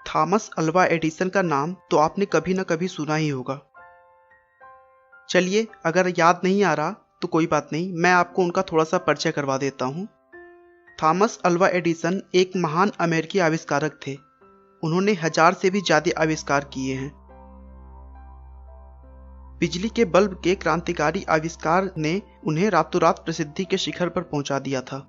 Thomas Alva Edison का नाम तो आपने कभी न कभी सुना ही होगा। चलिए, अगर याद नहीं आ रहा तो कोई बात नहीं, मैं आपको उनका थोड़ा सा परिचय करवा देता हूँ। थॉमस अल्वा एडिसन एक महान अमेरिकी आविष्कारक थे। उन्होंने 1000 से भी ज़्यादा आविष्कार किए हैं। बिजली के बल्ब के क्रांतिकारी आविष्कार ने उन्हें रातों रात प्रसिद्धि के शिखर पर पहुंचा दिया था।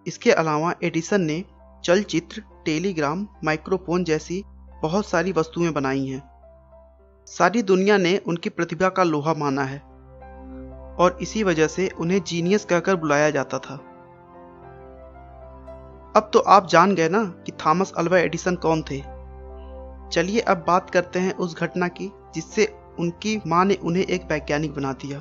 इसके अलावा एडिसन ने चलचित्र, टेलीग्राम, माइक्रोफोन जैसी बहुत सारी वस्तुएं बनाई हैं। सारी दुनिया ने उनकी प्रतिभा का लोहा माना है और इसी वजह से उन्हें जीनियस कहकर बुलाया जाता था। अब तो आप जान गए ना कि थॉमस अल्वा एडिसन कौन थे। चलिए अब बात करते हैं उस घटना की जिससे उनकी मां ने उन्हें एक वैज्ञानिक बना दिया।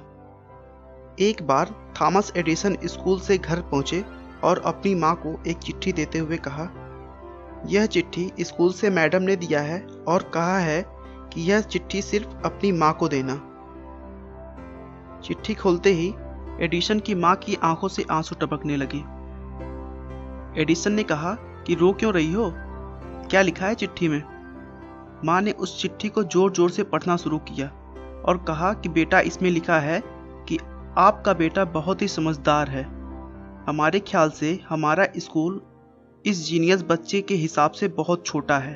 एक बार थॉमस एडिसन स्कूल से घर पहुंचे और अपनी मां को एक चिट्ठी देते हुए कहा, यह चिट्ठी स्कूल से मैडम ने दिया है और कहा है कि यह चिट्ठी सिर्फ अपनी मां को देना। चिट्ठी खोलते ही एडिसन की मां की आंखों से आंसू टपकने लगे। एडिसन ने कहा कि रो क्यों रही हो, क्या लिखा है चिट्ठी में। मां ने उस चिट्ठी को जोर जोर से पढ़ना शुरू किया और कहा कि बेटा, इसमें लिखा है कि आपका बेटा बहुत ही समझदार है। हमारे ख्याल से हमारा स्कूल इस जीनियस बच्चे के हिसाब से बहुत छोटा है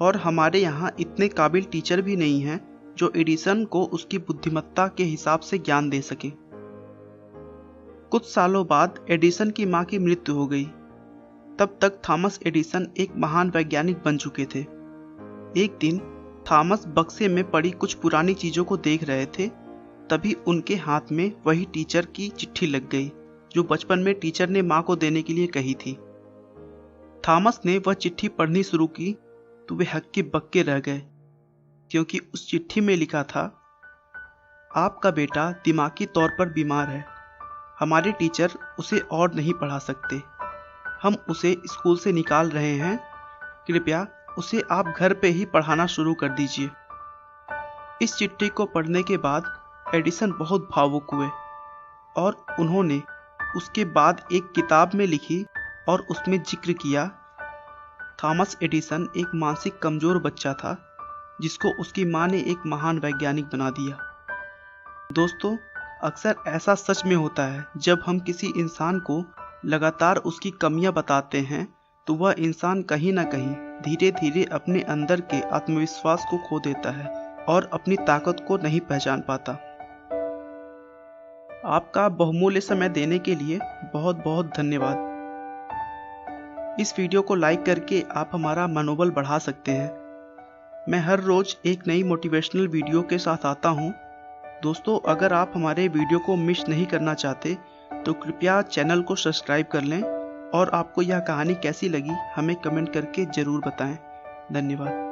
और हमारे यहाँ इतने काबिल टीचर भी नहीं हैं जो एडिसन को उसकी बुद्धिमत्ता के हिसाब से ज्ञान दे सके। कुछ सालों बाद एडिसन की मां की मृत्यु हो गई। तब तक थॉमस एडिसन एक महान वैज्ञानिक बन चुके थे। एक दिन थॉमस बक्से में पड़ी कुछ पुरानी चीजों को देख रहे थे, तभी उनके हाथ में वही टीचर की चिट्ठी लग गई जो बचपन में टीचर ने मां को देने के लिए कही थी। थॉमस ने वह चिट्ठी पढ़नी शुरू की तो वे हक्के बक्के रह गए, क्योंकि उस चिट्ठी में लिखा था, आपका बेटा दिमागी तौर पर बीमार है। हमारे टीचर उसे और नहीं पढ़ा सकते। हम उसे स्कूल से निकाल रहे हैं। कृपया उसे आप घर पे ही पढ़ाना शुरू कर दीजिए। इस चिट्ठी को पढ़ने के बाद एडिसन बहुत भावुक हुए और उन्होंने उसके बाद एक किताब में लिखी और उसमें जिक्र किया, थॉमस एडिसन एक मानसिक कमजोर बच्चा था जिसको उसकी मां ने एक महान वैज्ञानिक बना दिया। दोस्तों, अक्सर ऐसा सच में होता है, जब हम किसी इंसान को लगातार उसकी कमियां बताते हैं तो वह इंसान कहीं ना कहीं धीरे धीरे अपने अंदर के आत्मविश्वास को खो देता है और अपनी ताकत को नहीं पहचान पाता। आपका बहुमूल्य समय देने के लिए बहुत बहुत धन्यवाद। इस वीडियो को लाइक करके आप हमारा मनोबल बढ़ा सकते हैं। मैं हर रोज एक नई मोटिवेशनल वीडियो के साथ आता हूं। दोस्तों, अगर आप हमारे वीडियो को मिस नहीं करना चाहते तो कृपया चैनल को सब्सक्राइब कर लें और आपको यह कहानी कैसी लगी हमें कमेंट करके ज़रूर बताएं। धन्यवाद।